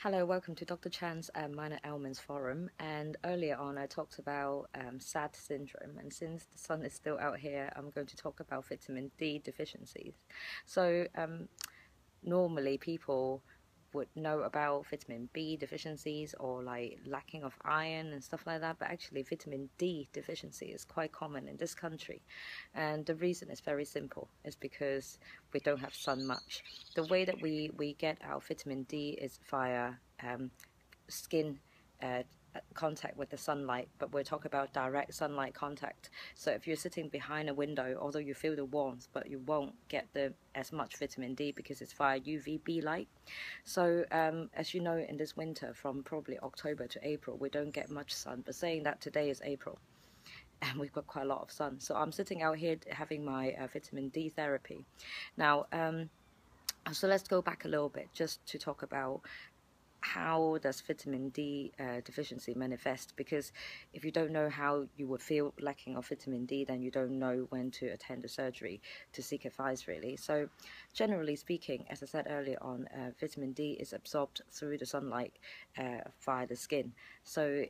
Hello, welcome to Dr. Chan's Minor Ailments Forum. And earlier on, I talked about SAD syndrome. And since the sun is still out here, I'm going to talk about vitamin D deficiencies. So, normally people would know about vitamin B deficiencies or like lacking of iron and stuff like that, but actually vitamin D deficiency is quite common in this country, and the reason is very simple. It's because we don't have sun much. The way that we get our vitamin D is via skin contact with the sunlight, but we're talking about direct sunlight contact. So if you're sitting behind a window, although you feel the warmth, but you won't get as much vitamin D because it's via UVB light. So as you know, in this winter, from probably October to April, we don't get much sun. But saying that, today is April and we've got quite a lot of sun. So I'm sitting out here having my vitamin D therapy. Now, so let's go back a little bit just to talk about how does vitamin D deficiency manifest, because if you don't know how you would feel lacking of vitamin D, then you don't know when to attend the surgery to seek advice, really. So generally speaking, as I said earlier on, vitamin D is absorbed through the sunlight via the skin. So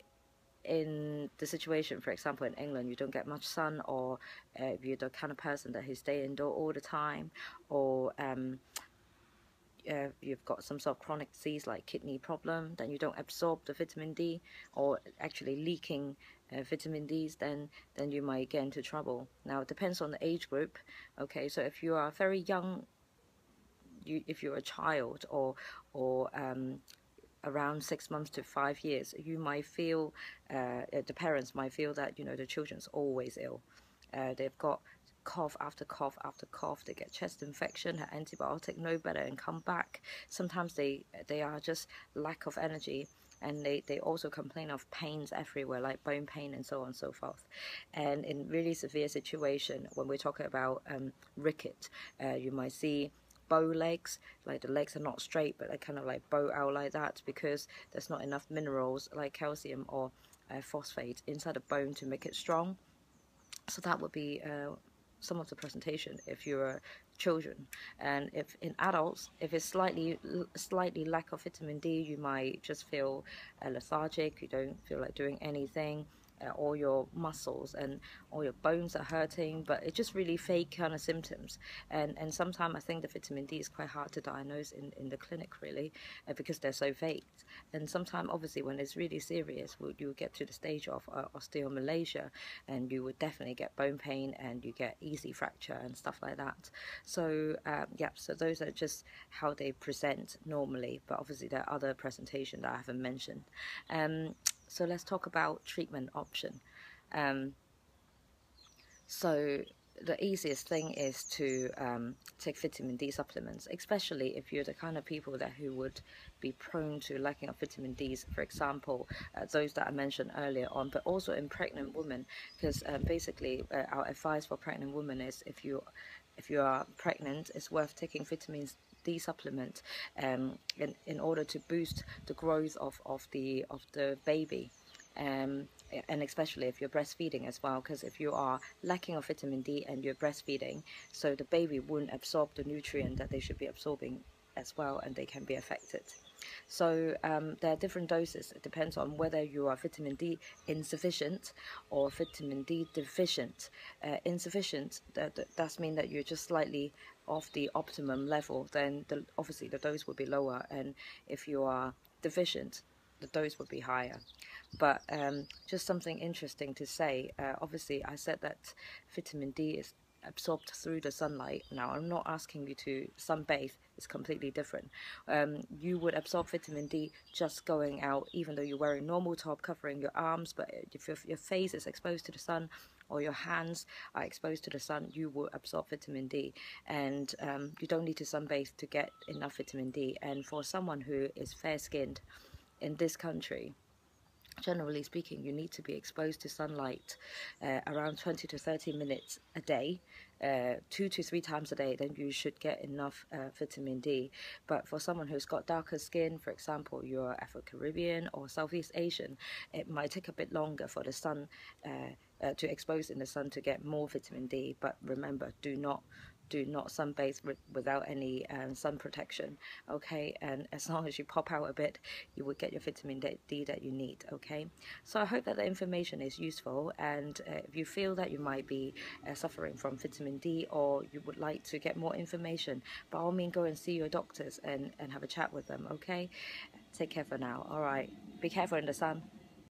in the situation, for example, in England, you don't get much sun, or if you're the kind of person that who stay indoor all the time, or you've got some sort of chronic disease like kidney problem, then you don't absorb the vitamin D, or actually leaking vitamin Ds, then you might get into trouble. Now it depends on the age group. Okay, so if you are very young, if you're a child, or around 6 months to 5 years, you might feel the parents might feel that the children's always ill. They've got cough after cough after cough, they get chest infection, have antibiotic, no better, and come back. Sometimes they are just lack of energy, and they also complain of pains everywhere, like bone pain and so on and so forth. And in really severe situation, when we're talking about ricket, you might see bow legs, like the legs are not straight, but they kind of like bow out like that, because there's not enough minerals like calcium or phosphate inside the bone to make it strong. So that would be some of the presentation if you're children. And if in adults, if it's slightly lack of vitamin D, you might just feel lethargic, you don't feel like doing anything, all your muscles and all your bones are hurting, but it's just really fake kind of symptoms. And sometimes I think the vitamin D is quite hard to diagnose in the clinic, really, because they're so fake. And sometimes, obviously, when it's really serious, you get to the stage of osteomalacia, and you would definitely get bone pain, and you get easy fracture and stuff like that. So yeah, so those are just how they present normally, but obviously there are other presentations that I haven't mentioned. So let's talk about treatment option. So the easiest thing is to take vitamin D supplements, especially if you're the kind of people who would be prone to lacking of vitamin Ds, for example, those that I mentioned earlier on, but also in pregnant women, because basically our advice for pregnant women is if you are pregnant, it's worth taking vitamin D supplement in order to boost the growth of the baby. And especially if you're breastfeeding as well, because if you are lacking of vitamin D and you're breastfeeding, so the baby wouldn't absorb the nutrient that they should be absorbing as well, and they can be affected. So there are different doses. It depends on whether you are vitamin D insufficient or vitamin D deficient. Insufficient, that means that you're just slightly off the optimum level, then obviously the dose will be lower, and if you are deficient, the dose would be higher. But just something interesting to say, obviously I said that vitamin D is absorbed through the sunlight. Now I'm not asking you to sunbathe, it's completely different. You would absorb vitamin D just going out, even though you're wearing normal top covering your arms, but if your face is exposed to the sun or your hands are exposed to the sun, you will absorb vitamin D. And you don't need to sunbathe to get enough vitamin D. And for someone who is fair-skinned in this country, generally speaking, you need to be exposed to sunlight around 20 to 30 minutes a day, 2 to 3 times a day, then you should get enough vitamin D. But for someone who's got darker skin, for example, you're Afro-Caribbean or Southeast Asian, it might take a bit longer for the sun to expose in the sun to get more vitamin D. But remember, do not do not sunbathe without any sun protection, okay? And as long as you pop out a bit, you will get your vitamin D that you need, okay? So I hope that the information is useful, and if you feel that you might be suffering from vitamin D, or you would like to get more information, by all means go and see your doctors and have a chat with them, okay? Take care for now. All right, be careful in the sun.